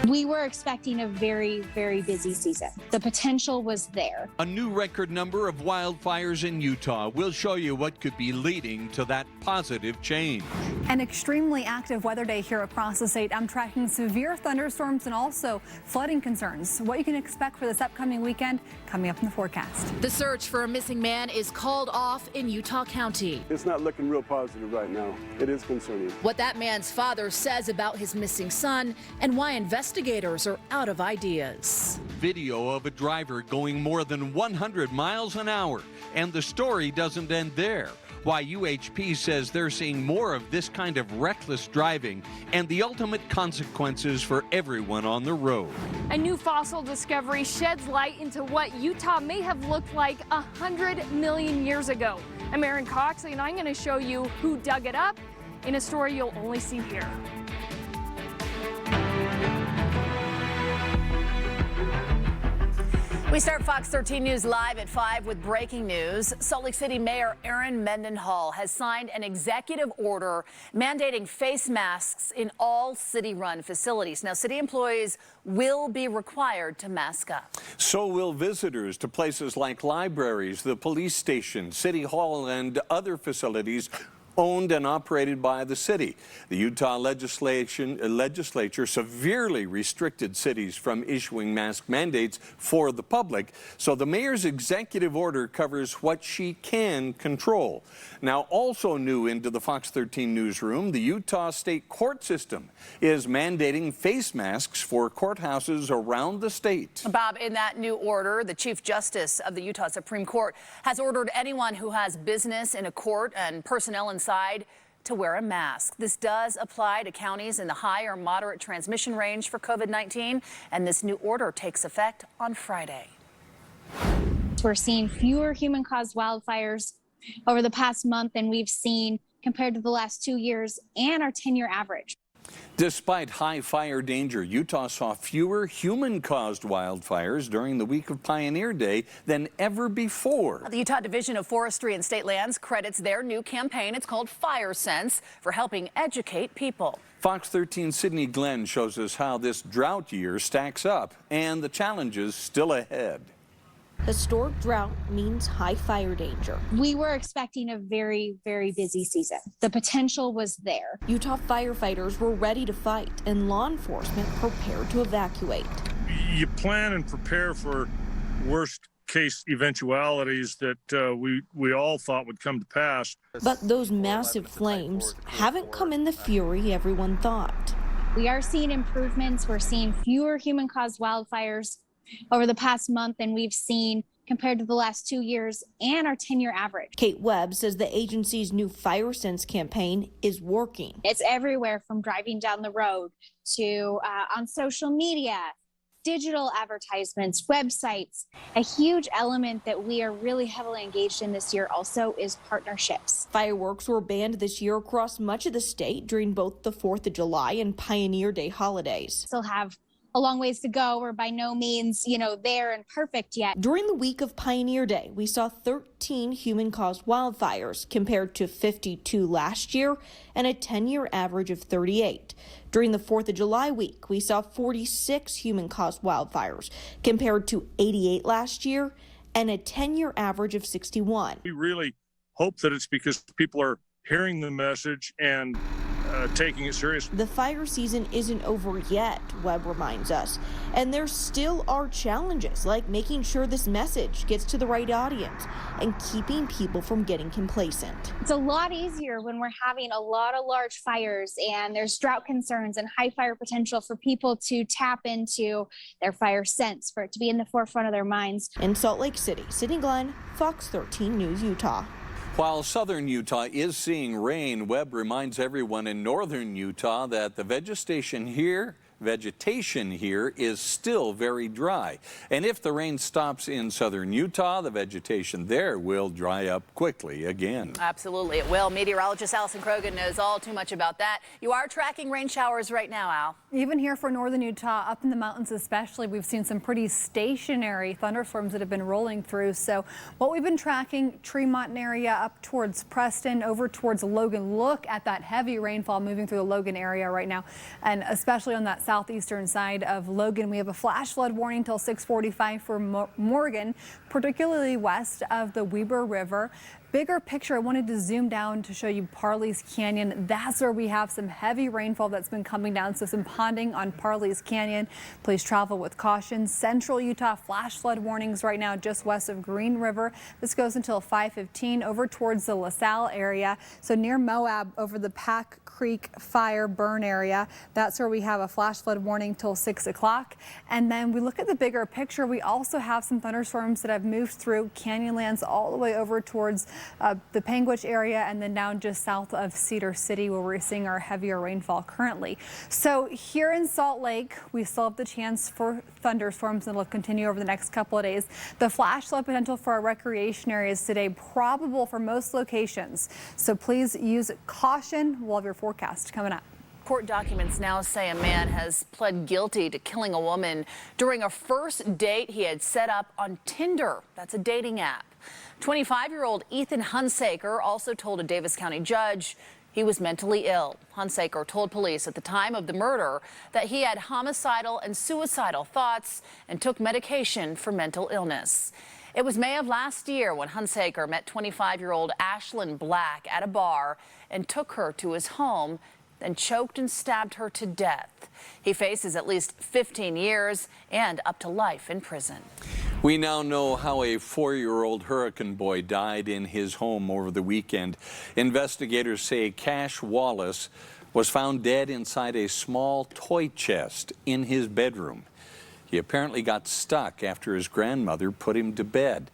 We were expecting a very, very busy season. The potential was there. A new record number of wildfires in Utah will show you what could be leading to that positive change. An extremely active weather day here across the state. I'm tracking severe thunderstorms and also flooding concerns. What you can expect for this upcoming weekend coming up in the forecast. The search for a missing man is called off in Utah County. It's not looking real positive right now. It is concerning. What that man's father says about his missing son and why investigators are out of ideas. Video of a driver going more than 100 miles an hour. And the story doesn't end there. Why UHP says they're seeing more of this kind of reckless driving and the ultimate consequences for everyone on the road. A new fossil discovery sheds light into what Utah may have looked like 100 million years ago. I'm Erin Cox, and I'm going to show you who dug it up in a story you'll only see here. We start Fox 13 News live at 5 with breaking news. Salt Lake City Mayor Erin Mendenhall has signed an executive order mandating face masks in all city-run facilities. Now, city employees will be required to mask up. So will visitors to places like libraries, the police station, City Hall, and other facilities owned and operated by the city. The Utah legislature severely restricted cities from issuing mask mandates for the public, so the mayor's executive order covers what she can control. Now, also new into the Fox 13 newsroom, the Utah State Court System is mandating face masks for courthouses around the state. Bob, in that new order, the Chief Justice of the Utah Supreme Court has ordered anyone who has business in a court and personnel inside to wear a mask. This does apply to counties in the high or moderate transmission range for COVID-19, and this new order takes effect on Friday. We're seeing fewer human-caused wildfires over the past month than we've seen compared to the last 2 years and our 10-year average. Despite high fire danger, Utah saw fewer human-caused wildfires during the week of Pioneer Day than ever before. The Utah Division of Forestry and State Lands credits their new campaign, it's called Fire Sense, for helping educate people. Fox 13 Sydney Glenn shows us how this drought year stacks up and the challenges still ahead. Historic drought means high fire danger. We were expecting a very, very busy season. The potential was there. Utah firefighters were ready to fight and law enforcement prepared to evacuate. You plan and prepare for worst case eventualities that we all thought would come to pass. But those massive flames haven't come in the fury everyone thought. We are seeing improvements. We're seeing fewer human-caused wildfires over the past month than we've seen compared to the last 2 years and our 10-year average. Kate Webb says the agency's new Fire Sense campaign is working. It's everywhere from driving down the road to on social media, digital advertisements, websites. A huge element that we are really heavily engaged in this year also is partnerships. Fireworks were banned this year across much of the state during both the 4th of July and Pioneer Day holidays. Still have a long ways to go. We're by no means, there and perfect yet. During the week of Pioneer Day, we saw 13 human-caused wildfires compared to 52 last year and a 10-year average of 38. During the 4th of July week, we saw 46 human-caused wildfires compared to 88 last year and a 10-year average of 61. We really hope that it's because people are hearing the message and taking it serious. The fire season isn't over yet, Webb reminds us, and there still are challenges like making sure this message gets to the right audience and keeping people from getting complacent. It's a lot easier when we're having a lot of large fires and there's drought concerns and high fire potential for people to tap into their fire sense, for it to be in the forefront of their minds. In Salt Lake City, Sydney Glenn, Fox 13 News, Utah. While southern Utah is seeing rain, Webb reminds everyone in northern Utah that the vegetation here is still very dry. And if the rain stops in southern Utah, the vegetation there will dry up quickly again. Absolutely, it will. Meteorologist Allison Krogan knows all too much about that. You are tracking rain showers right now, Al. Even here for northern Utah, up in the mountains especially, we've seen some pretty stationary thunderstorms that have been rolling through. So what we've been tracking, Tremont area up towards Preston, over towards Logan. Look at that heavy rainfall moving through the Logan area right now, and especially on that south southeastern side of Logan. We have a flash flood warning until 6:45 for Morgan, particularly west of the Weber River. Bigger picture, I wanted to zoom down to show you Parley's Canyon. That's where we have some heavy rainfall that's been coming down, so some ponding on Parley's Canyon. Please travel with caution. Central Utah flash flood warnings right now just west of Green River. This goes until 5:15 over towards the LaSalle area. So near Moab over the Pack Creek fire burn area. That's where we have a flash flood warning till 6 o'clock. And then we look at the bigger picture. We also have some thunderstorms that have moved through Canyonlands all the way over towards the Panguitch area and then down just south of Cedar City, where we're seeing our heavier rainfall currently. So here in Salt Lake, we still have the chance for thunderstorms, and it'll continue over the next couple of days. The flash flood potential for our recreation areas today probable for most locations. So please use caution. We'll have your forecast coming up. Court documents now say a man has pled guilty to killing a woman during a first date he had set up on Tinder. That's a dating app. 25-year-old Ethan Hunsaker also told a Davis County judge he was mentally ill. Hunsaker told police at the time of the murder that he had homicidal and suicidal thoughts and took medication for mental illness. It was May of last year when Hunsaker met 25-year-old Ashlyn Black at a bar and took her to his home, then choked and stabbed her to death. He faces at least 15 years and up to life in prison. We now know how a 4-year-old Hurricane boy died in his home over the weekend. Investigators say Cash Wallace was found dead inside a small toy chest in his bedroom. He apparently got stuck after his grandmother put him to bed.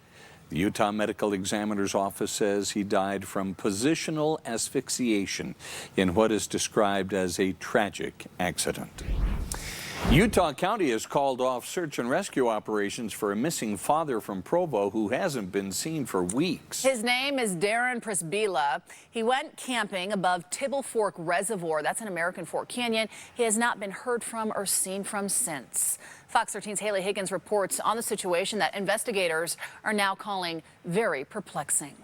The Utah Medical Examiner's Office says he died from positional asphyxiation in what is described as a tragic accident. Utah County has called off search and rescue operations for a missing father from Provo who hasn't been seen for weeks. His name is Darren Prisbila. He went camping above Tibble Fork Reservoir. That's in American Fork Canyon. He has not been heard from or seen from since. Fox 13's Haley Higgins reports on the situation that investigators are now calling very perplexing.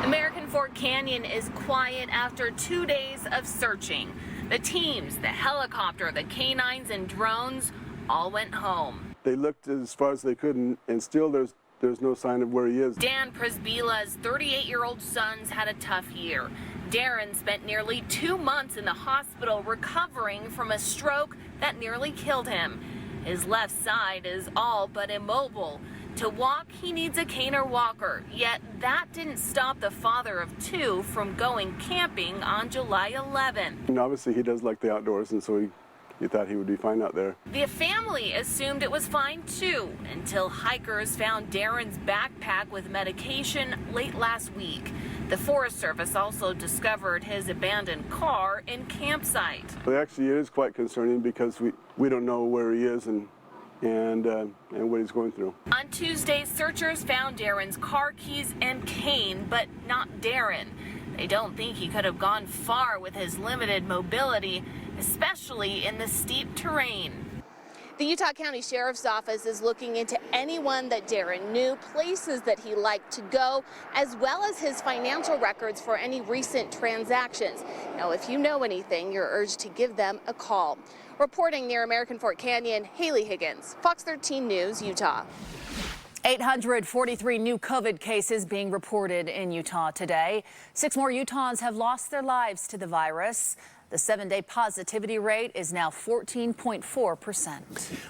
American Fork Canyon is quiet after 2 days of searching. The teams, the helicopter, the canines and drones all went home. They looked as far as they could, and still there's no sign of where he is. Dan Prisbila's 38-year-old sons had a tough year. Darren spent nearly 2 months in the hospital recovering from a stroke that nearly killed him. His left side is all but immobile. To walk, he needs a cane or walker, yet that didn't stop the father of two from going camping on July 11th. And obviously he does like the outdoors, and so he thought he would be fine out there. The family assumed it was fine too, until hikers found Darren's backpack with medication late last week. The Forest Service also discovered his abandoned car and campsite. But actually it is quite concerning because we don't know where he is and what he's going through. On Tuesday, searchers found Darren's car keys and cane, but not Darren. They don't think he could have gone far with his limited mobility, especially in the steep terrain. The Utah County Sheriff's Office is looking into anyone that Darren knew, places that he liked to go, as well as his financial records for any recent transactions. Now, if you know anything, you're urged to give them a call. Reporting near American Fork Canyon, Haley Higgins, Fox 13 News, Utah. 843 new COVID cases being reported in Utah today. 6 more Utahns have lost their lives to the virus. The 7-day positivity rate is now 14.4%.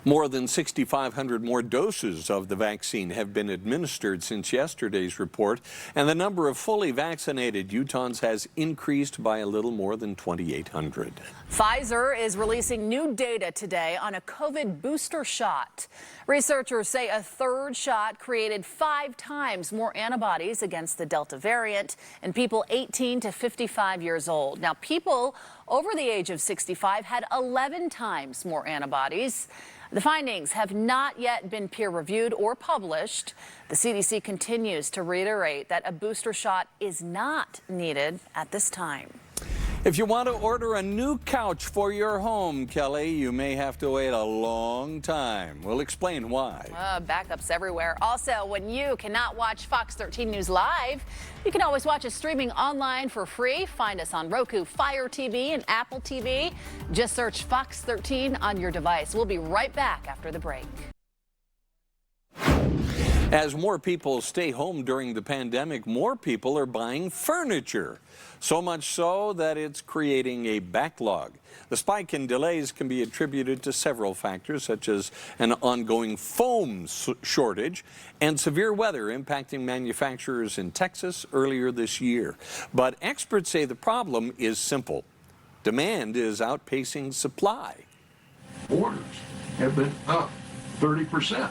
More than 6,500 more doses of the vaccine have been administered since yesterday's report, and the number of fully vaccinated Utahns has increased by a little more than 2,800. Pfizer is releasing new data today on a COVID booster shot. Researchers say a third shot created 5 times more antibodies against the Delta variant in people 18 to 55 years old. Now, people over the age of 65 had 11 times more antibodies. The findings have not yet been peer-reviewed or published. The CDC continues to reiterate that a booster shot is not needed at this time. If you want to order a new couch for your home, Kelly, you may have to wait a long time. We'll explain why. Backups everywhere. Also, when you cannot watch Fox 13 News live, you can always watch us streaming online for free. Find us on Roku, Fire TV, and Apple TV. Just search Fox 13 on your device. We'll be right back after the break. As more people stay home during the pandemic, more people are buying furniture. So much so that it's creating a backlog. The spike in delays can be attributed to several factors, such as an ongoing foam shortage and severe weather impacting manufacturers in Texas earlier this year. But experts say the problem is simple. Demand is outpacing supply. Orders have been up 30%.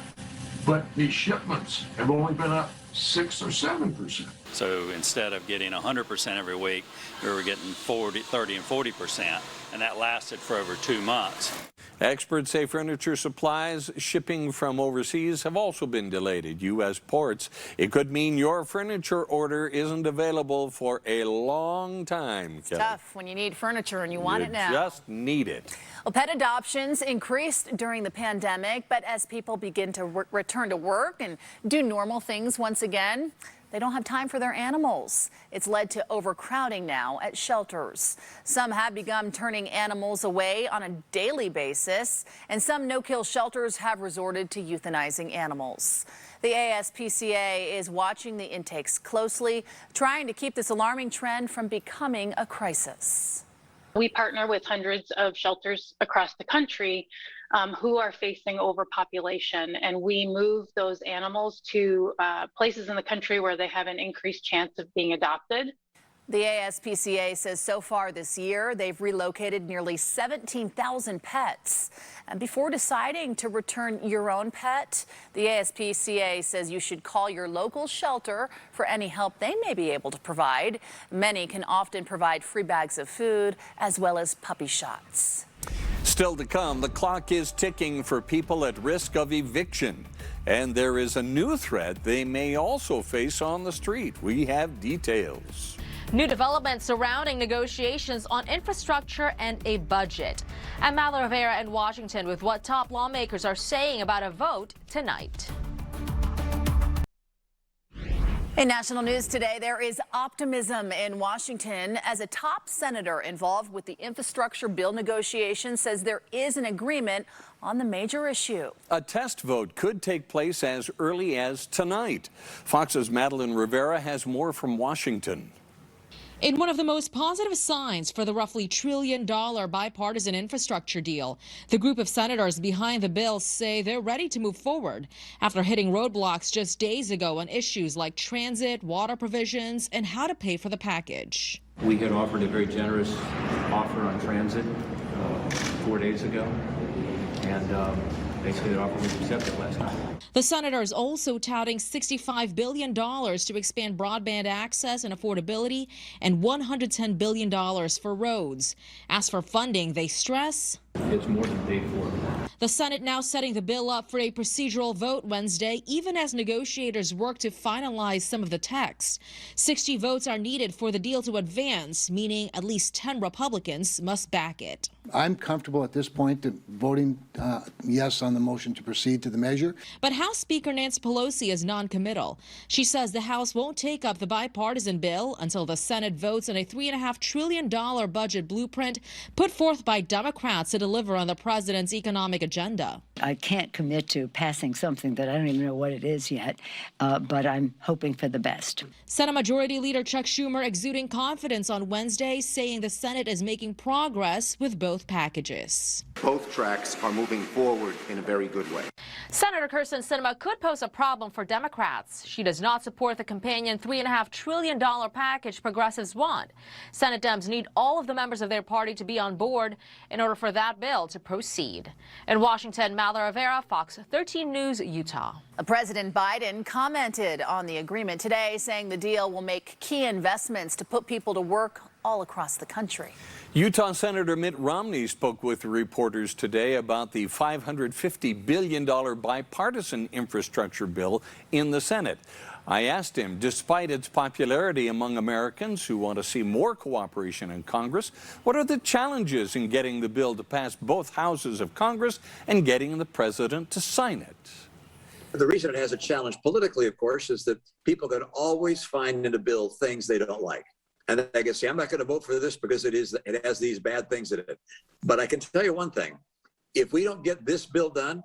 But these shipments have only been up 6 or 7%. So instead of getting 100% every week, we were getting 30 and 40%, and that lasted for over 2 months. Experts say furniture supplies shipping from overseas have also been delayed at U.S. ports. It could mean your furniture order isn't available for a long time. It's tough when you need furniture and you want it now. You just need it. Well, pet adoptions increased during the pandemic, but as people begin to return to work and do normal things once again, they don't have time for their animals. It's led to overcrowding now at shelters. Some have begun turning animals away on a daily basis, and some no-kill shelters have resorted to euthanizing animals. The ASPCA is watching the intakes closely, trying to keep this alarming trend from becoming a crisis. We partner with hundreds of shelters across the country who are facing overpopulation, and we move those animals to places in the country where they have an increased chance of being adopted. The ASPCA says so far this year, they've relocated nearly 17,000 pets. And before deciding to return your own pet, the ASPCA says you should call your local shelter for any help they may be able to provide. Many can often provide free bags of food as well as puppy shots. Still to come, the clock is ticking for people at risk of eviction. And there is a new threat they may also face on the street. We have details. New developments surrounding negotiations on infrastructure and a budget. I'm Mallory Rivera in Washington with what top lawmakers are saying about a vote tonight. In national news today, there is optimism in Washington as a top senator involved with the infrastructure bill negotiations says there is an agreement on the major issue. A test vote could take place as early as tonight. Fox's Madeline Rivera has more from Washington. In one of the most positive signs for the roughly $1 trillion bipartisan infrastructure deal, the group of senators behind the bill say they're ready to move forward after hitting roadblocks just days ago on issues like transit, water provisions, and how to pay for the package. We had offered a very generous offer on transit 4 days ago, and basically the offer was accepted last night. The senators also touting $65 billion to expand broadband access and affordability and $110 billion for roads. As for funding, they stress it's more than paid for. The Senate now setting the bill up for a procedural vote Wednesday, even as negotiators work to finalize some of the text. 60 votes are needed for the deal to advance, meaning at least 10 Republicans must back it. I'm comfortable at this point voting yes on the motion to proceed to the measure. But House Speaker Nancy Pelosi is non-committal. She says the House won't take up the bipartisan bill until the Senate votes on a $3.5 trillion budget blueprint put forth by Democrats to deliver on the president's economic agenda. I can't commit to passing something that I don't even know what it is yet, but I'm hoping for the best. Senate Majority Leader Chuck Schumer exuding confidence on Wednesday, saying the Senate is making progress with both packages. Both tracks are moving forward in a very good way. Senator Kyrsten Sinema could pose a problem for Democrats. She does not support the companion $3.5 trillion package progressives want. Senate Dems need all of the members of their party to be on board in order for that bill to proceed. In Washington, Mallory Rivera, Fox 13 News, Utah. President Biden commented on the agreement today, saying the deal will make key investments to put people to work all across the country. Utah Senator Mitt Romney spoke with reporters today about the $550 billion bipartisan infrastructure bill in the Senate. I asked him, despite its popularity among Americans who want to see more cooperation in Congress, what are the challenges in getting the bill to pass both houses of Congress and getting the president to sign it? The reason it has a challenge politically, of course, is that people can always find in a bill things they don't like. And they can say, I'm not going to vote for this because it has these bad things in it. But I can tell you one thing. If we don't get this bill done,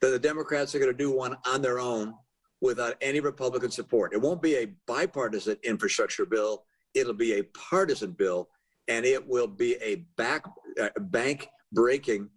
then the Democrats are going to do one on their own without any Republican support. It won't be a bipartisan infrastructure bill. It'll be a partisan bill, and it will be a bank-breaking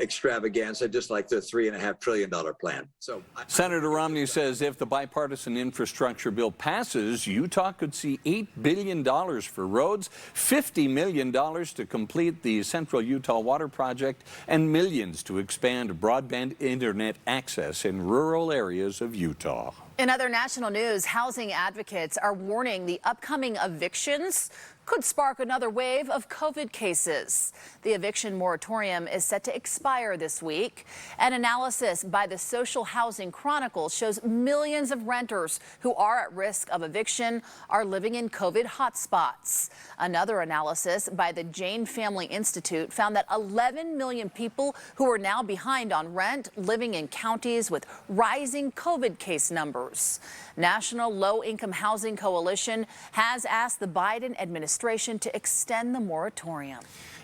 extravaganza, just like the $3.5 trillion plan. So, Senator Romney says if the bipartisan infrastructure bill passes, Utah could see $8 billion for roads, $50 million to complete the Central Utah Water Project, and millions to expand broadband internet access in rural areas of Utah. In other national news, housing advocates are warning the upcoming evictions could spark another wave of COVID cases. The eviction moratorium is set to expire this week. An analysis by the Social Housing Chronicle shows millions of renters who are at risk of eviction are living in COVID hotspots. Another analysis by the Jane Family Institute found that 11 million people who are now behind on rent living in counties with rising COVID case numbers. National Low-Income Housing Coalition has asked the Biden administration to extend the moratorium.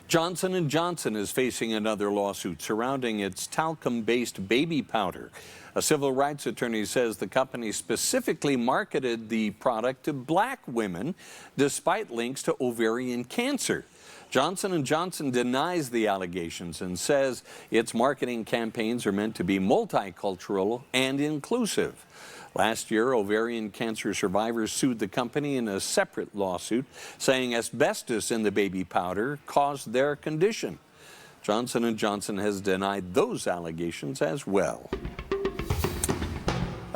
Johnson & Johnson is facing another lawsuit surrounding its talcum-based baby powder. A civil rights attorney says the company specifically marketed the product to black women despite links to ovarian cancer. Johnson & Johnson denies the allegations and says its marketing campaigns are meant to be multicultural and inclusive. Last year, ovarian cancer survivors sued the company in a separate lawsuit, saying asbestos in the baby powder caused their condition. Johnson & Johnson has denied those allegations as well.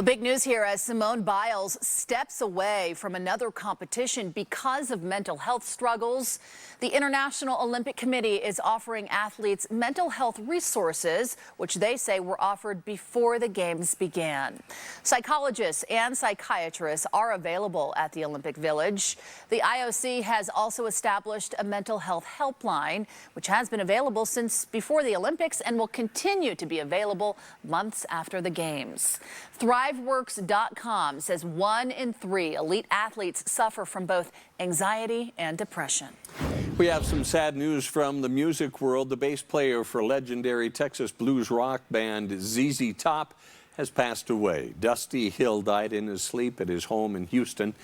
Big news here as Simone Biles steps away from another competition because of mental health struggles. The International Olympic Committee is offering athletes mental health resources, which they say were offered before the Games began. Psychologists and psychiatrists are available at the Olympic Village. The IOC has also established a mental health helpline, which has been available since before the Olympics and will continue to be available months after the Games. ThriveWorks.com says 1 in 3 elite athletes suffer from both anxiety and depression. We have some sad news from the music world. The bass player for legendary Texas blues rock band ZZ Top has passed away. Dusty Hill died in his sleep at his home in Houston.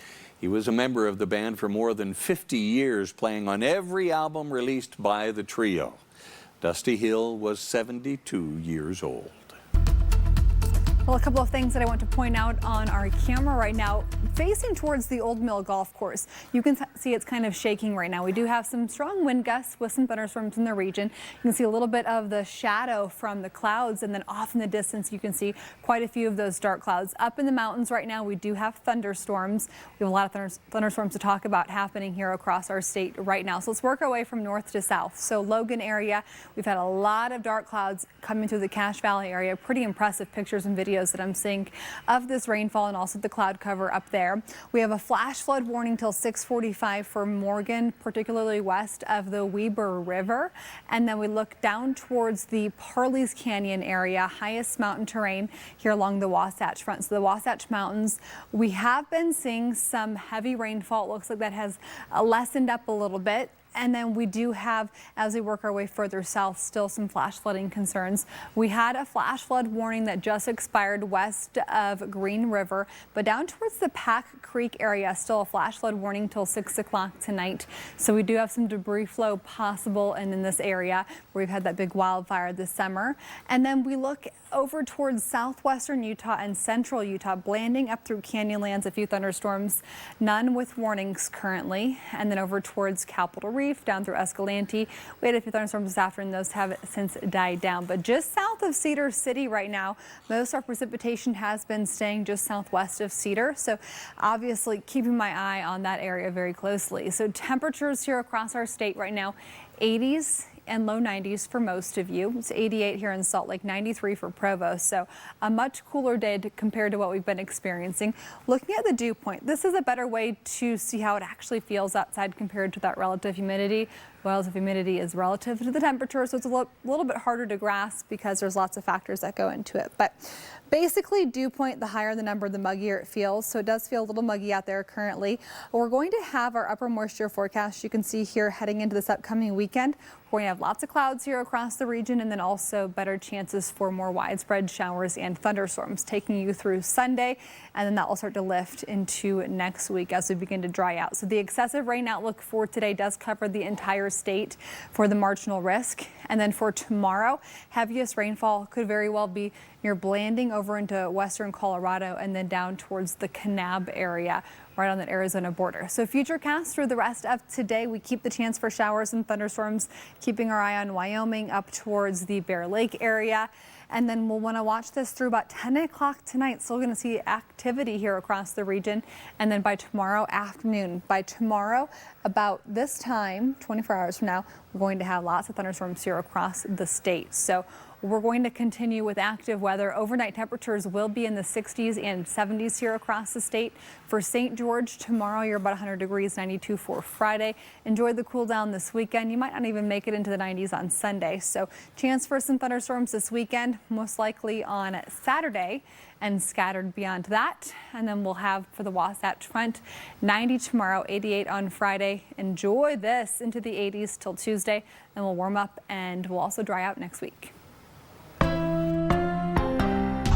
He was a member of the band for more than 50 years, playing on every album released by the trio. Dusty Hill was 72 years old. Well, a couple of things that I want to point out on our camera right now, facing towards the Old Mill Golf Course. You can see it's kind of shaking right now. We do have some strong wind gusts with some thunderstorms in the region. You can see a little bit of the shadow from the clouds, and then off in the distance you can see quite a few of those dark clouds. Up in the mountains right now we do have thunderstorms. We have a lot of thunderstorms to talk about happening here across our state right now. So let's work our way from north to south. So Logan area, we've had a lot of dark clouds coming through the Cache Valley area. Pretty impressive pictures and videos that I'm seeing of this rainfall and also the cloud cover up there. We have a flash flood warning till 6:45 for Morgan, particularly west of the Weber River. And then we look down towards the Parley's Canyon area, highest mountain terrain here along the Wasatch Front. So the Wasatch Mountains, we have been seeing some heavy rainfall. It looks like that has lessened up a little bit. And then we do have, as we work our way further south, still some flash flooding concerns. We had a flash flood warning that just expired west of Green River, but down towards the Pack Creek area, still a flash flood warning till 6 o'clock tonight. So we do have some debris flow possible in this area where we've had that big wildfire this summer. And then we look over towards southwestern Utah and central Utah, blanding up through Canyonlands, a few thunderstorms, none with warnings currently. And then over towards Capitol Reef, down through Escalante, we had a few thunderstorms this afternoon. Those have since died down. But just south of Cedar City right now, most of our precipitation has been staying just southwest of Cedar. So obviously keeping my eye on that area very closely. So temperatures here across our state right now, 80s and low 90s for most of you. It's 88 here in Salt Lake, 93 for Provo. So a much cooler day compared to what we've been experiencing. Looking at the dew point, this is a better way to see how it actually feels outside compared to that relative humidity. Well, the humidity is relative to the temperature, so it's a little bit harder to grasp because there's lots of factors that go into it. But basically, dew point, the higher the number, the muggier it feels. So it does feel a little muggy out there currently. We're going to have our upper moisture forecast you can see here heading into this upcoming weekend. We're going to have lots of clouds here across the region, and then also better chances for more widespread showers and thunderstorms taking you through Sunday, and then that will start to lift into next week as we begin to dry out. So the excessive rain outlook for today does cover the entire state for the marginal risk. And then for tomorrow, heaviest rainfall could very well be near Blanding over into western Colorado and then down towards the Kanab area, right on the Arizona border. So futurecast through the rest of today, we keep the chance for showers and thunderstorms, keeping our eye on Wyoming up towards the Bear Lake area. And then we'll want to watch this through about 10 o'clock tonight. Still going to see activity here across the region. And then by tomorrow afternoon, about this time, 24 hours from now, we're going to have lots of thunderstorms here across the state. So we're going to continue with active weather. Overnight temperatures will be in the 60s and 70s here across the state. For St. George, tomorrow you're about 100 degrees, 92 for Friday. Enjoy the cool down this weekend. You might not even make it into the 90s on Sunday. So chance for some thunderstorms this weekend, most likely on Saturday and scattered beyond that. And then we'll have for the Wasatch Front 90 tomorrow, 88 on Friday. Enjoy this into the 80s till Tuesday. Then we'll warm up and we'll also dry out next week.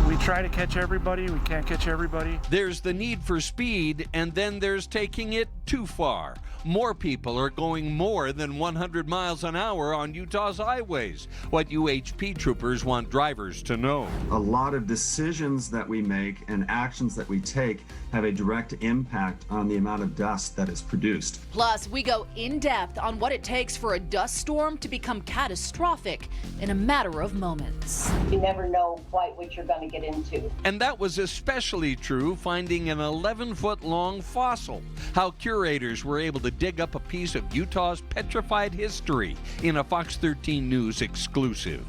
We try to catch everybody. We can't catch everybody. There's the need for speed, and then there's taking it too far. More people are going more than 100 miles an hour on Utah's highways. What UHP troopers want drivers to know. A lot of decisions that we make and actions that we take have a direct impact on the amount of dust that is produced. Plus, we go in depth on what it takes for a dust storm to become catastrophic in a matter of moments. You never know quite what you're going to get into. And that was especially true finding an 11-foot-long fossil. How curators were able to dig up a piece of Utah's petrified history in a Fox 13 News exclusive.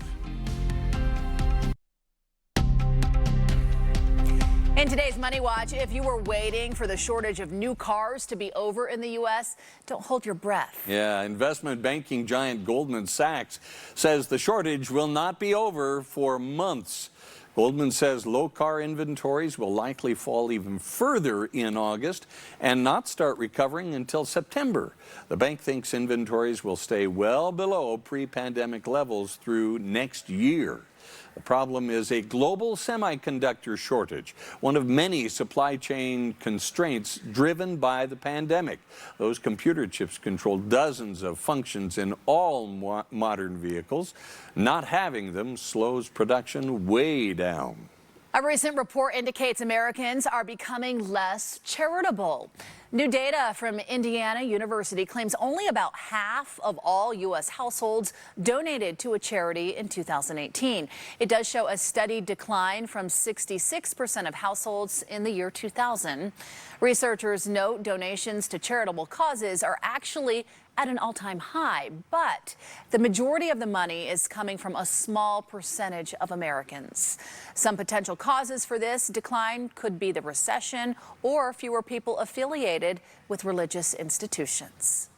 In today's Money Watch, if you were waiting for the shortage of new cars to be over in the U.S., don't hold your breath. Yeah, investment banking giant Goldman Sachs says the shortage will not be over for months. Goldman says low car inventories will likely fall even further in August and not start recovering until September. The bank thinks inventories will stay well below pre-pandemic levels through next year. The problem is a global semiconductor shortage, one of many supply chain constraints driven by the pandemic. Those computer chips control dozens of functions in all modern vehicles. Not having them slows production way down. A recent report indicates Americans are becoming less charitable. New data from Indiana University claims only about half of all U.S. households donated to a charity in 2018. It does show a steady decline from 66% of households in the year 2000. Researchers note donations to charitable causes are actually at an all-time high, but the majority of the money is coming from a small percentage of Americans. Some potential causes for this decline could be the recession or fewer people affiliated with religious institutions.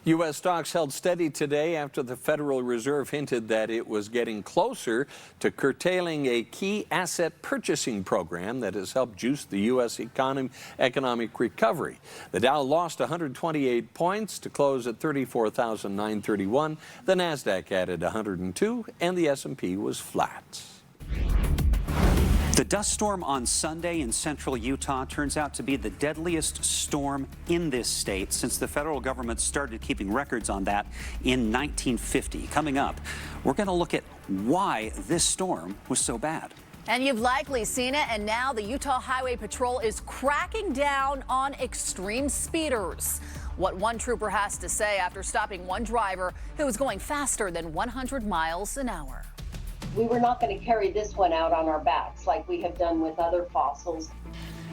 U.S. stocks held steady today after the Federal Reserve hinted that it was getting closer to curtailing a key asset purchasing program that has helped juice the U.S. economic recovery. The Dow lost 128 points to close at 34,931. The Nasdaq added 102, and the S&P was flat. The dust storm on Sunday in central Utah turns out to be the deadliest storm in this state since the federal government started keeping records on that in 1950. Coming up, we're going to look at why this storm was so bad. And you've likely seen it, and now the Utah Highway Patrol is cracking down on extreme speeders. What one trooper has to say after stopping one driver who was going faster than 100 miles an hour. We were not going to carry this one out on our backs like we have done with other fossils.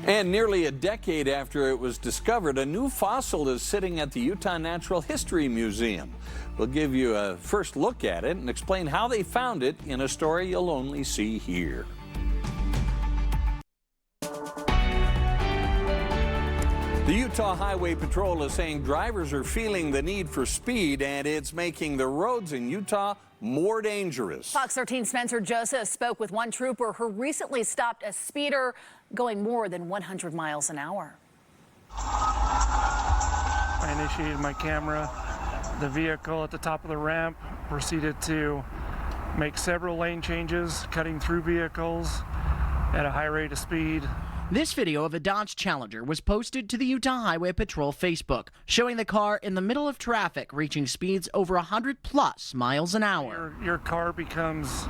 And nearly a decade after it was discovered, a new fossil is sitting at the Utah Natural History Museum. We'll give you a first look at it and explain how they found it in a story you'll only see here. The Utah Highway Patrol is saying drivers are feeling the need for speed, and it's making the roads in Utah more dangerous. Fox 13's Spencer Joseph spoke with one trooper who recently stopped a speeder going more than 100 miles an hour. I initiated my camera. The vehicle at the top of the ramp proceeded to make several lane changes, cutting through vehicles at a high rate of speed. This video of a Dodge Challenger was posted to the Utah Highway Patrol Facebook, showing the car in the middle of traffic reaching speeds over 100+ miles an hour. Your car becomes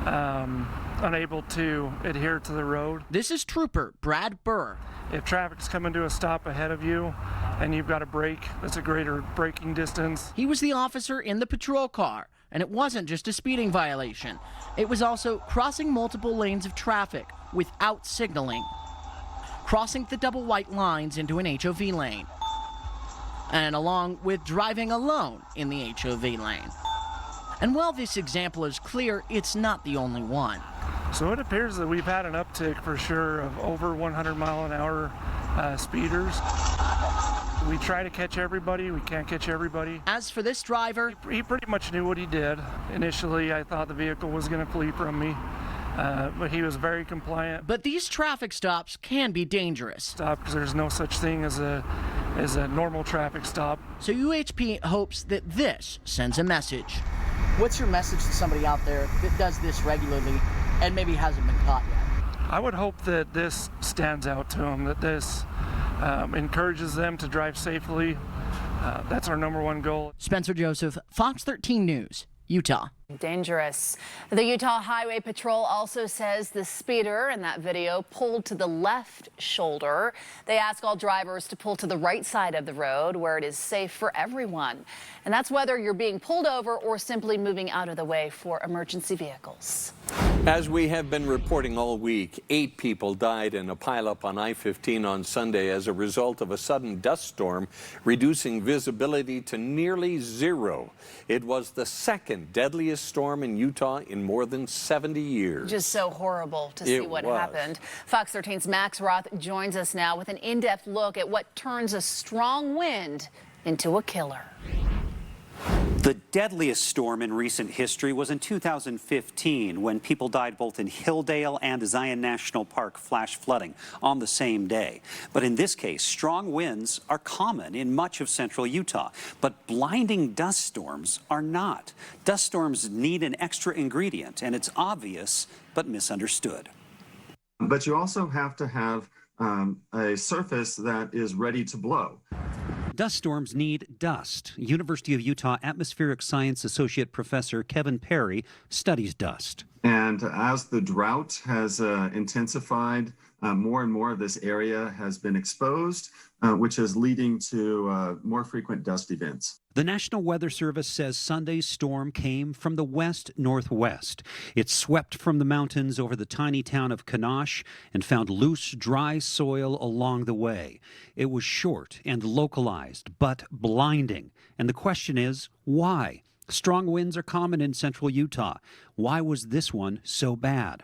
unable to adhere to the road. This is Trooper Brad Burr. If traffic's coming to a stop ahead of you and you've got to brake, that's a greater braking distance. He was the officer in the patrol car, and it wasn't just a speeding violation. It was also crossing multiple lanes of traffic without signaling, crossing the double white lines into an HOV lane, and along with driving alone in the HOV lane. And while this example is clear, it's not the only one. So it appears that we've had an uptick for sure of over 100 mile an hour speeders. We try to catch everybody. We can't catch everybody. As for this driver, he pretty much knew what he did. Initially, I thought the vehicle was going to flee from me. But he was very compliant. But these traffic stops can be dangerous. Stop, because there's no such thing as a normal traffic stop. So UHP hopes that this sends a message. What's your message to somebody out there that does this regularly and maybe hasn't been caught yet? I would hope that this stands out to them, that this encourages them to drive safely. That's our #1 goal. Spencer Joseph, Fox 13 News, Utah. Dangerous. The Utah Highway Patrol also says the speeder in that video pulled to the left shoulder. They ask all drivers to pull to the right side of the road where it is safe for everyone. And that's whether you're being pulled over or simply moving out of the way for emergency vehicles. As we have been reporting all week, 8 people died in a pileup on I-15 on Sunday as a result of a sudden dust storm, reducing visibility to nearly zero. It was the second deadliest storm in Utah in more than 70 years. Just so horrible to see what happened. Fox 13's Max Roth joins us now with an in-depth look at what turns a strong wind into a killer. The deadliest storm in recent history was in 2015 when people died both in Hilldale and Zion National Park flash flooding on the same day. But in this case, strong winds are common in much of central Utah, but blinding dust storms are not. Dust storms need an extra ingredient, and it's obvious but misunderstood. But you also have to have a surface that is ready to blow. Dust storms need dust. University of Utah Atmospheric Science Associate Professor Kevin Perry studies dust. And as the drought has intensified, more and more of this area has been exposed, which is leading to more frequent dust events. The National Weather Service says Sunday's storm came from the west-northwest. It swept from the mountains over the tiny town of Kanosh and found loose, dry soil along the way. It was short and localized, but blinding. And the question is, why? Strong winds are common in central Utah. Why was this one so bad?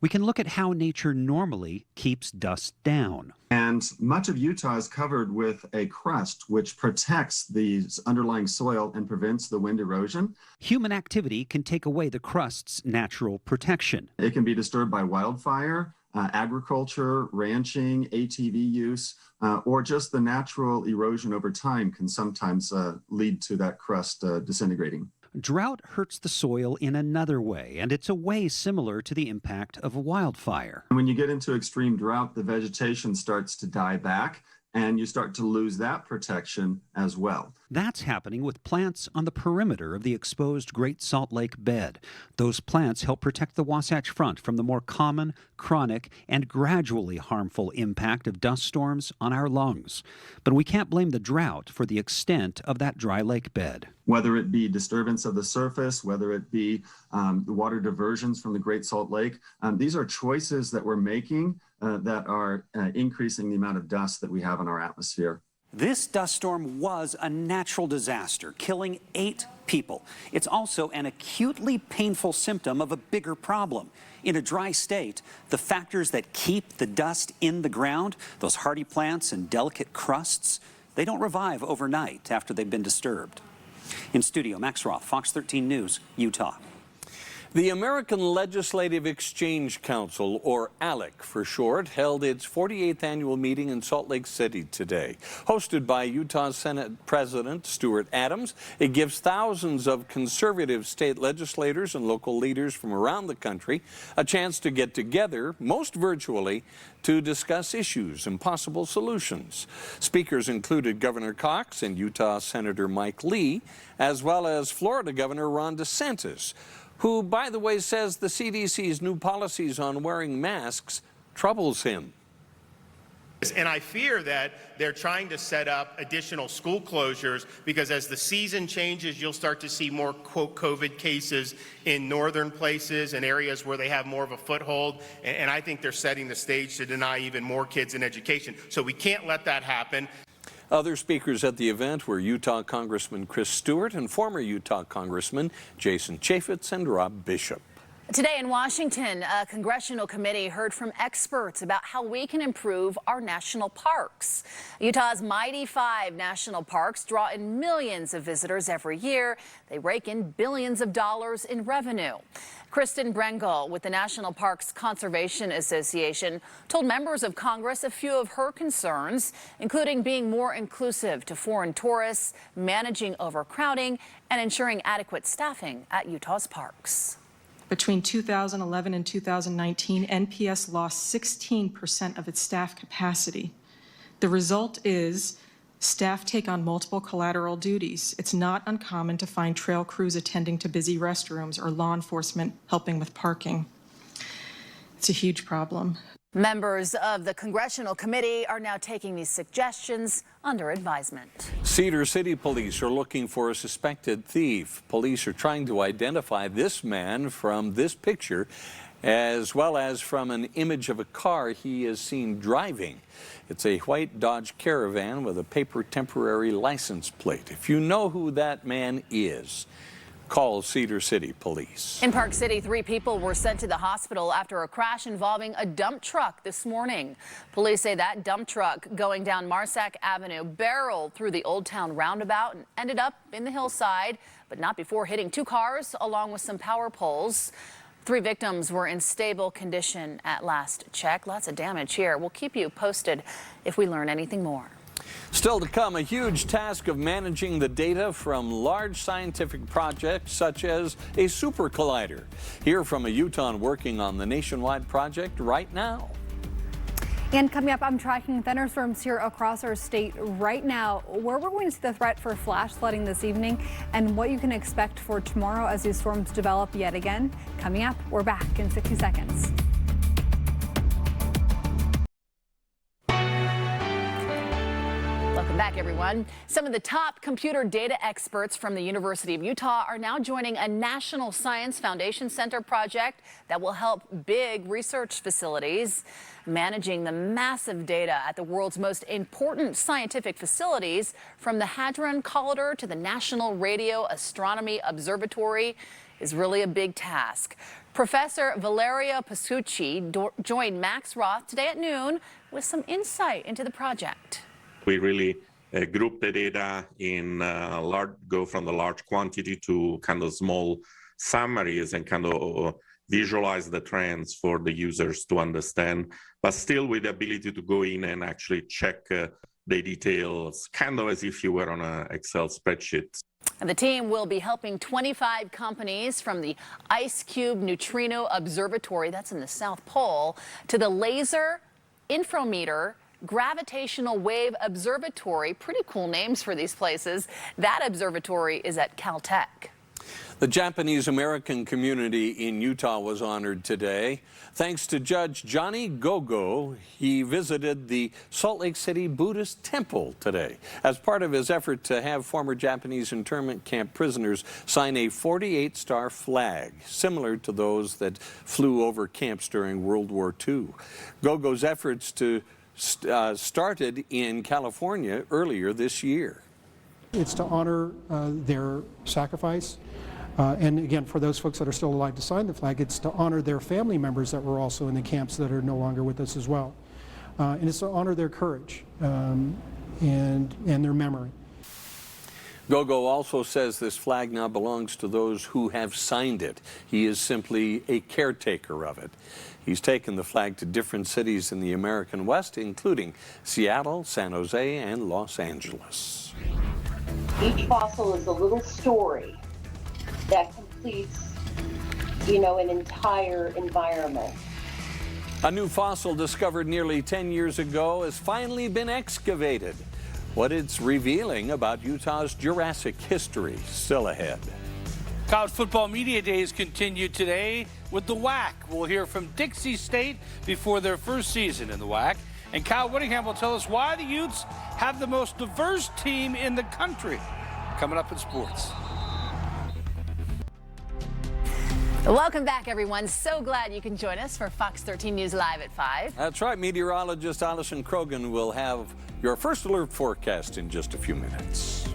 We can look at how nature normally keeps dust down. And much of Utah is covered with a crust which protects the underlying soil and prevents the wind erosion. Human activity can take away the crust's natural protection. It can be disturbed by wildfire, agriculture, ranching, ATV use, or just the natural erosion over time can sometimes lead to that crust disintegrating. Drought hurts the soil in another way, and it's a way similar to the impact of wildfire. When you get into extreme drought, the vegetation starts to die back, and you start to lose that protection as well. That's happening with plants on the perimeter of the exposed Great Salt Lake bed. Those plants help protect the Wasatch Front from the more common, chronic, and gradually harmful impact of dust storms on our lungs. But we can't blame the drought for the extent of that dry lake bed. Whether it be disturbance of the surface, whether it be the water diversions from the Great Salt Lake, these are choices that we're making that are increasing the amount of dust that we have in our atmosphere. This dust storm was a natural disaster, killing 8 people. It's also an acutely painful symptom of a bigger problem. In a dry state, the factors that keep the dust in the ground, those hardy plants and delicate crusts, they don't revive overnight after they've been disturbed. In studio, Max Roth, Fox 13 News, Utah. The American Legislative Exchange Council, or ALEC for short, held its 48th annual meeting in Salt Lake City today. Hosted by Utah Senate President Stuart Adams, it gives thousands of conservative state legislators and local leaders from around the country a chance to get together, most virtually, to discuss issues and possible solutions. Speakers included Governor Cox and Utah Senator Mike Lee, as well as Florida Governor Ron DeSantis, who, by the way, says the CDC's new policies on wearing masks troubles him. And I fear that they're trying to set up additional school closures because as the season changes, you'll start to see more, quote, COVID cases in northern places and areas where they have more of a foothold. And I think they're setting the stage to deny even more kids in education. So we can't let that happen. Other speakers at the event were Utah Congressman Chris Stewart and former Utah Congressman Jason Chaffetz and Rob Bishop. Today in Washington, a congressional committee heard from experts about how we can improve our national parks. Utah's mighty 5 national parks draw in millions of visitors every year. They rake in billions of dollars in revenue. Kristen Brengel with the National Parks Conservation Association told members of Congress a few of her concerns, including being more inclusive to foreign tourists, managing overcrowding, and ensuring adequate staffing at Utah's parks. Between 2011 and 2019, NPS lost 16% of its staff capacity. The result is staff take on multiple collateral duties. It's not uncommon to find trail crews attending to busy restrooms or law enforcement helping with parking. It's a huge problem. Members of the congressional committee are now taking these suggestions under advisement. Cedar City police are looking for a suspected thief. Police are trying to identify this man from this picture, as well as from an image of a car he is seen driving. It's a white Dodge Caravan with a paper temporary license plate. If you know who that man is, call Cedar City Police. In Park City, 3 people were sent to the hospital after a crash involving a dump truck this morning. Police say that dump truck going down Marsack Avenue barreled through the Old Town roundabout and ended up in the hillside, but not before hitting 2 cars along with some power poles. 3 victims were in stable condition at last check. Lots of damage here. We'll keep you posted if we learn anything more. Still to come, a huge task of managing the data from large scientific projects such as a super collider. Hear from a Utahn working on the nationwide project right now. And coming up, I'm tracking thunderstorms here across our state right now. Where we're going to see the threat for flash flooding this evening and what you can expect for tomorrow as these storms develop yet again. Coming up, we're back in 60 seconds. Welcome back, everyone. Some of the top computer data experts from the University of Utah are now joining a National Science Foundation Center project that will help big research facilities managing the massive data at the world's most important scientific facilities, from the Hadron Collider to the National Radio Astronomy Observatory, is really a big task. Professor Valeria Pasucci joined Max Roth today at noon with some insight into the project. We really group the data in go from the large quantity to kind of small summaries and kind of visualize the trends for the users to understand, but still with the ability to go in and actually check the details, kind of as if you were on an Excel spreadsheet. And the team will be helping 25 companies, from the IceCube Neutrino Observatory, that's in the South Pole, to the Laser Infrometer Gravitational Wave Observatory. Pretty cool names for these places. That observatory is at Caltech. The Japanese American community in Utah was honored today. Thanks to Judge Johnny Gogo, he visited the Salt Lake City Buddhist Temple today as part of his effort to have former Japanese internment camp prisoners sign a 48-star flag, similar to those that flew over camps during World War II. Gogo's efforts started in California earlier this year. It's to honor their sacrifice. And again, for those folks that are still alive to sign the flag, it's to honor their family members that were also in the camps that are no longer with us as well. And it's to honor their courage and their memory. Gogo also says this flag now belongs to those who have signed it. He is simply a caretaker of it. He's taken the flag to different cities in the American West, including Seattle, San Jose, and Los Angeles. Each fossil is a little story that completes, an entire environment. A new fossil discovered nearly 10 years ago has finally been excavated. What it's revealing about Utah's Jurassic history still ahead. College football media days continue today with the WAC. We'll hear from Dixie State before their first season in the WAC. And Kyle Whittingham will tell us why the Utes have the most diverse team in the country. Coming up in sports. Welcome back, everyone. So glad you can join us for Fox 13 News Live at 5. That's right. Meteorologist Allison Krogan will have your first alert forecast in just a few minutes.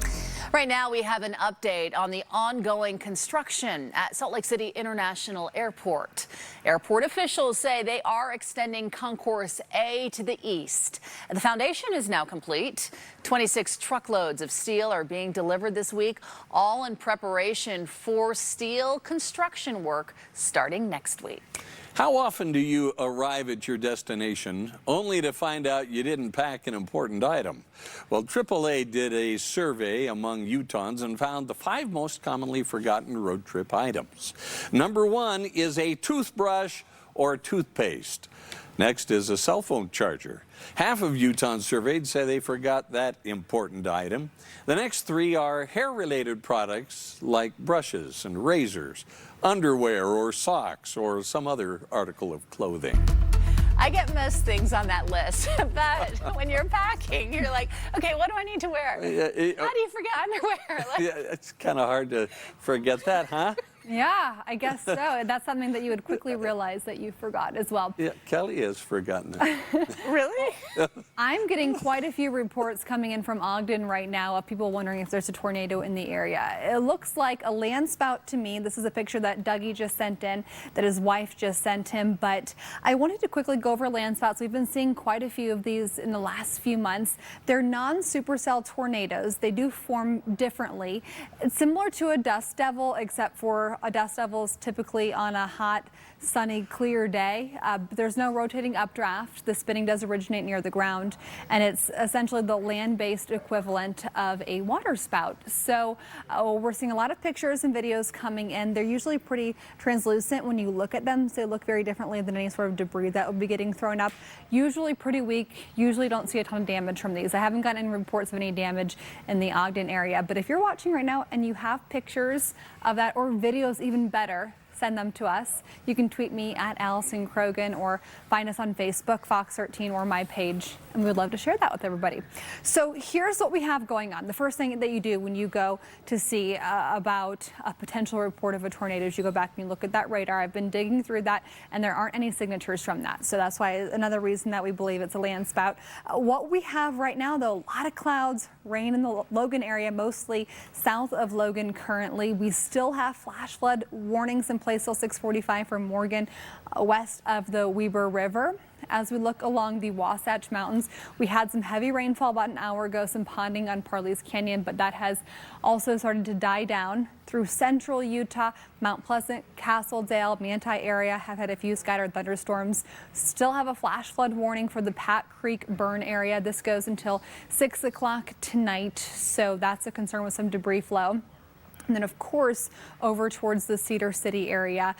Right now, we have an update on the ongoing construction at Salt Lake City International Airport. Airport officials say they are extending Concourse A to the east. The foundation is now complete. 26 truckloads of steel are being delivered this week, all in preparation for steel construction work starting next week. How often do you arrive at your destination only to find out you didn't pack an important item? Well, AAA did a survey among Utahns and found the 5 most commonly forgotten road trip items. Number 1 is a toothbrush or toothpaste. Next is a cell phone charger. Half of Utahns surveyed say they forgot that important item. The next 3 are hair-related products like brushes and razors, underwear or socks, or some other article of clothing. I get most things on that list, but when you're packing, you're like, okay, what do I need to wear? How do you forget underwear? Yeah, it's kind of hard to forget that, huh? Yeah, I guess so. That's something that you would quickly realize that you forgot as well. Yeah, Kelly has forgotten it. Really? I'm getting quite a few reports coming in from Ogden right now of people wondering if there's a tornado in the area. It looks like a landspout to me. This is a picture that Dougie just sent in, that his wife just sent him. But I wanted to quickly go over landspouts. We've been seeing quite a few of these in the last few months. They're non-supercell tornadoes. They do form differently. It's similar to a dust devil, except for a dust devil is typically on a hot, sunny, clear day. There's no rotating updraft. The spinning does originate near the ground, and it's essentially the land-based equivalent of a water spout. So we're seeing a lot of pictures and videos coming in. They're usually pretty translucent when you look at them, so they look very differently than any sort of debris that would be getting thrown up. Usually pretty weak. Usually don't see a ton of damage from these. I haven't gotten any reports of any damage in the Ogden area, but if you're watching right now and you have pictures of that or videos, even better, send them to us. You can tweet me at Allison Krogan or find us on Facebook, Fox 13, or my page, and we'd love to share that with everybody. So here's what we have going on. The first thing that you do when you go to see about a potential report of a tornado is you go back and you look at that radar. I've been digging through that, and there aren't any signatures from that. So that's why another reason that we believe it's a land spout. What we have right now, though, a lot of clouds, rain in the Logan area, mostly south of Logan currently. We still have flash flood warnings in place till 6:45 for Morgan, west of the Weber River. As we look along the Wasatch Mountains, we had some heavy rainfall about an hour ago, some ponding on Parley's Canyon, but that has also started to die down through central Utah. Mount Pleasant, Castledale, Manti area have had a few scattered thunderstorms. Still have a flash flood warning for the Pat Creek burn area. This goes until 6 o'clock tonight, so that's a concern with some debris flow. And then, of course, over towards the Cedar City area,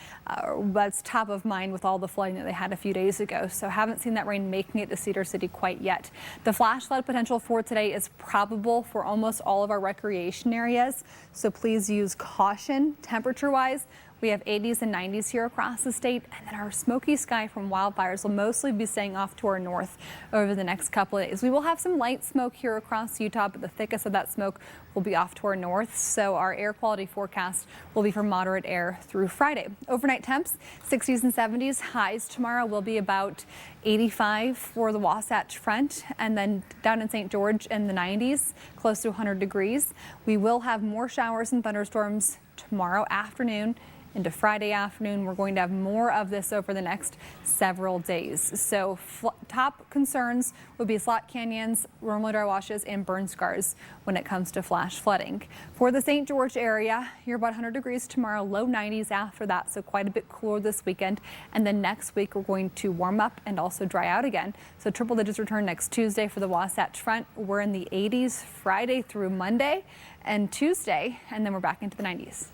that's top of mind with all the flooding that they had a few days ago. So haven't seen that rain making it to Cedar City quite yet. The flash flood potential for today is probable for almost all of our recreation areas. So please use caution. Temperature-wise, we have 80s and 90s here across the state, and then our smoky sky from wildfires will mostly be staying off to our north over the next couple of days. We will have some light smoke here across Utah, but the thickest of that smoke will be off to our north. So our air quality forecast will be for moderate air through Friday. Overnight temps, 60s and 70s. Highs tomorrow will be about 85 for the Wasatch Front, and then down in St. George in the 90s, close to 100 degrees. We will have more showers and thunderstorms tomorrow afternoon into Friday afternoon. We're going to have more of this over the next several days. So top concerns would be slot canyons, normally dry washes, and burn scars when it comes to flash flooding. For the St. George area, you're about 100 degrees tomorrow, low 90s after that, so quite a bit cooler this weekend. And then next week, we're going to warm up and also dry out again. So triple digits return next Tuesday for the Wasatch Front. We're in the 80s Friday through Monday and Tuesday, and then we're back into the 90s.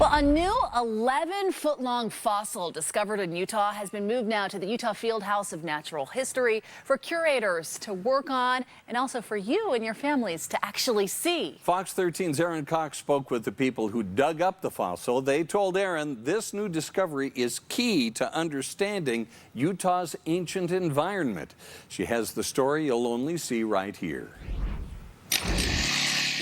Well, a new 11-foot-long fossil discovered in Utah has been moved now to the Utah Fieldhouse of Natural History for curators to work on and also for you and your families to actually see. Fox 13's Aaron Cox spoke with the people who dug up the fossil. They told Aaron this new discovery is key to understanding Utah's ancient environment. She has the story you'll only see right here.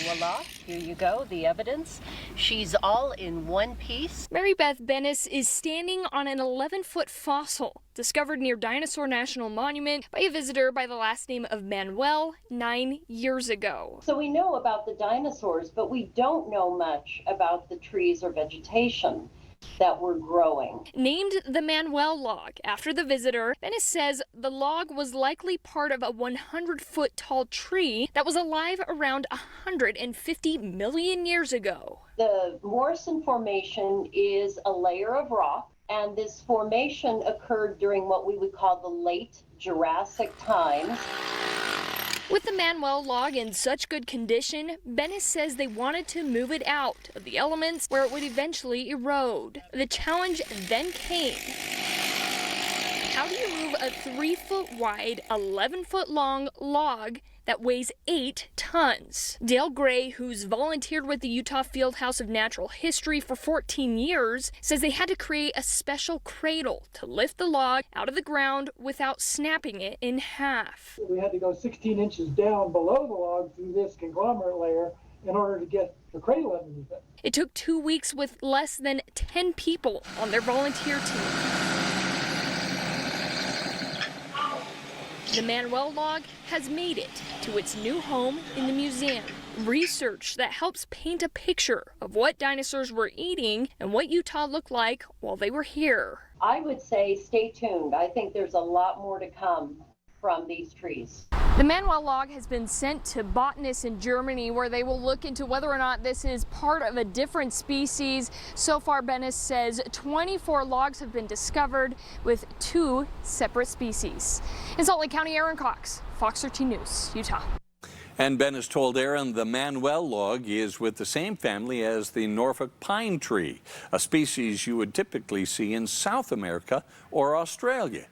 Voila, here you go, the evidence. She's all in one piece. Mary Beth Bennis is standing on an 11-foot fossil discovered near Dinosaur National Monument by a visitor by the last name of Manuel 9 years ago. So we know about the dinosaurs, but we don't know much about the trees or vegetation that were growing. Named the Manuel log after the visitor, Bennis says the log was likely part of a 100-foot tall tree that was alive around 150 million years ago. The Morrison Formation is a layer of rock, and this formation occurred during what we would call the late Jurassic times. With the Manuel log in such good condition, Bennis says they wanted to move it out of the elements where it would eventually erode. The challenge then came. How do you move a 3-foot wide, 11-foot long log that weighs 8 tons? Dale Gray, who's volunteered with the Utah Fieldhouse of Natural History for 14 years, says they had to create a special cradle to lift the log out of the ground without snapping it in half. We had to go 16 inches down below the log through this conglomerate layer in order to get the cradle underneath it. It took 2 weeks with less than 10 people on their volunteer team. The Manuel log has made it to its new home in the museum. Research that helps paint a picture of what dinosaurs were eating and what Utah looked like while they were here. I would say stay tuned. I think there's a lot more to come from these trees. The Manuel log has been sent to botanists in Germany, where they will look into whether or not this is part of a different species. So far, Bennis says 24 logs have been discovered with 2 separate species. In Salt Lake County, Aaron Cox, Fox 13 News, Utah. And Bennis told Aaron the Manuel log is with the same family as the Norfolk pine tree, a species you would typically see in South America or Australia.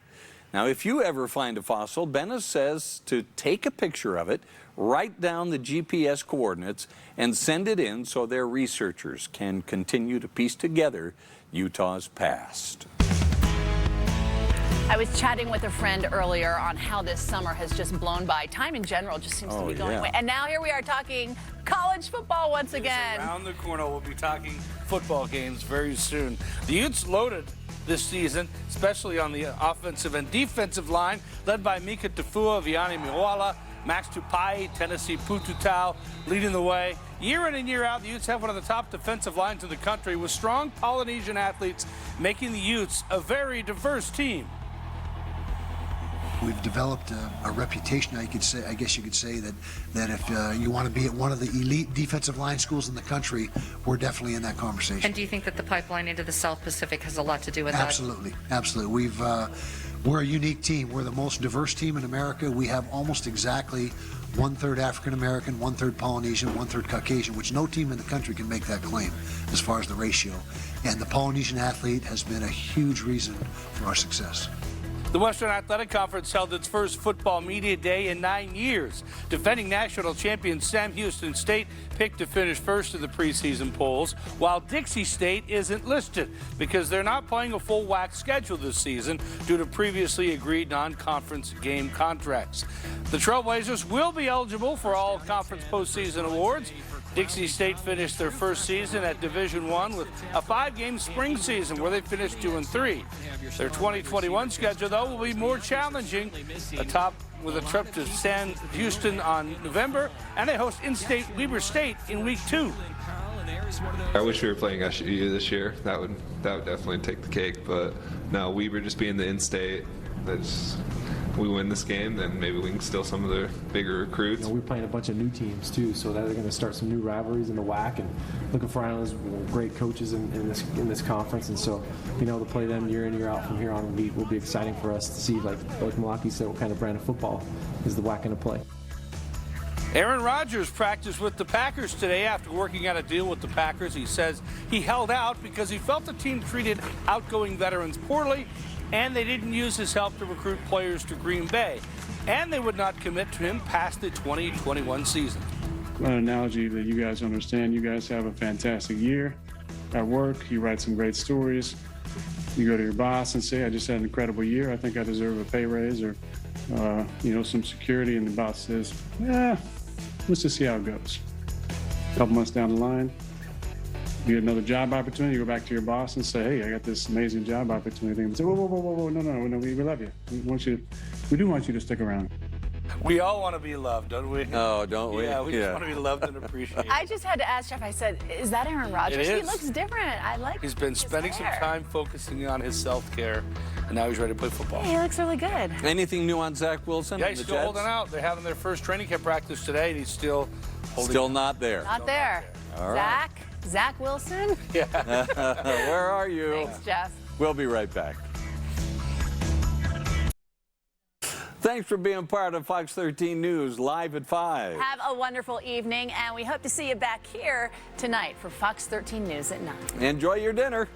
Now, if you ever find a fossil, Bennis says to take a picture of it, write down the GPS coordinates, and send it in so their researchers can continue to piece together Utah's past. I was chatting with a friend earlier on how this summer has just blown by. Time in general just seems to be going away. And now here we are talking college football once again. Around the corner, we'll be talking football games very soon. The Utes loaded this season, especially on the offensive and defensive line, led by Mika Tafua, Vianney Miwala, Max Tupai, Tennessee Pututau leading the way. Year in and year out, the Utes have one of the top defensive lines in the country, with strong Polynesian athletes making the Utes a very diverse team. We've developed a reputation, I guess you could say, that if you want to be at one of the elite defensive line schools in the country, we're definitely in that conversation. And do you think that the pipeline into the South Pacific has a lot to do with Absolutely, that? Absolutely. We're a unique team. We're the most diverse team in America. We have almost exactly 1/3 African American, 1/3 Polynesian, 1/3 Caucasian, which no team in the country can make that claim as far as the ratio. And the Polynesian athlete has been a huge reason for our success. The Western Athletic Conference held its first football media day in 9 years. Defending national champion Sam Houston State picked to finish first in the preseason polls, while Dixie State isn't listed because they're not playing a full WAC schedule this season due to previously agreed non-conference game contracts. The Trailblazers will be eligible for all conference postseason awards. Dixie State finished their first season at Division I with a 5-game spring season where they finished 2-3. Their 2021 schedule, though, will be more challenging, with a trip to San Houston on November, and they host in-state Weber State in Week 2. I wish we were playing SU this year. That would definitely take the cake, but no, Weber just being the in-state, we win this game, then maybe we can steal some of the bigger recruits. We're playing a bunch of new teams too, so they're going to start some new rivalries in the WAC, and looking for Islanders, great coaches in this conference, and so being able to play them year in year out from here on will be exciting for us to see, like Malaki said, what kind of brand of football is the WAC going to play. Aaron Rodgers practiced with the Packers today after working out a deal with the Packers. He says he held out because he felt the team treated outgoing veterans poorly, and they didn't use his help to recruit players to Green Bay, and they would not commit to him past the 2021 season. An analogy that you guys understand, you guys have a fantastic year at work, you write some great stories, you go to your boss and say, I just had an incredible year, I think I deserve a pay raise or some security, and the boss says, let's just see how it goes. A couple months down the line, you get another job opportunity, you go back to your boss and say, hey, I got this amazing job opportunity. And say, whoa, no, we love you. We do want you to stick around. We all want to be loved, don't we? Oh, don't we? Yeah, we just want to be loved and appreciated. I just had to ask Jeff, I said, is that Aaron Rodgers? It is. He looks different. I like He's been spending some time focusing on his self-care, and now he's ready to play football. He looks really good. Anything new on Zach Wilson? Yeah, he's still holding out. They're having their first training camp practice today, and he's still holding Still not there. Not there. All right. Zach Wilson? Yeah. Where are you? Thanks, Jeff. We'll be right back. Thanks for being part of Fox 13 News live at 5. Have a wonderful evening, and we hope to see you back here tonight for Fox 13 News at 9. Enjoy your dinner.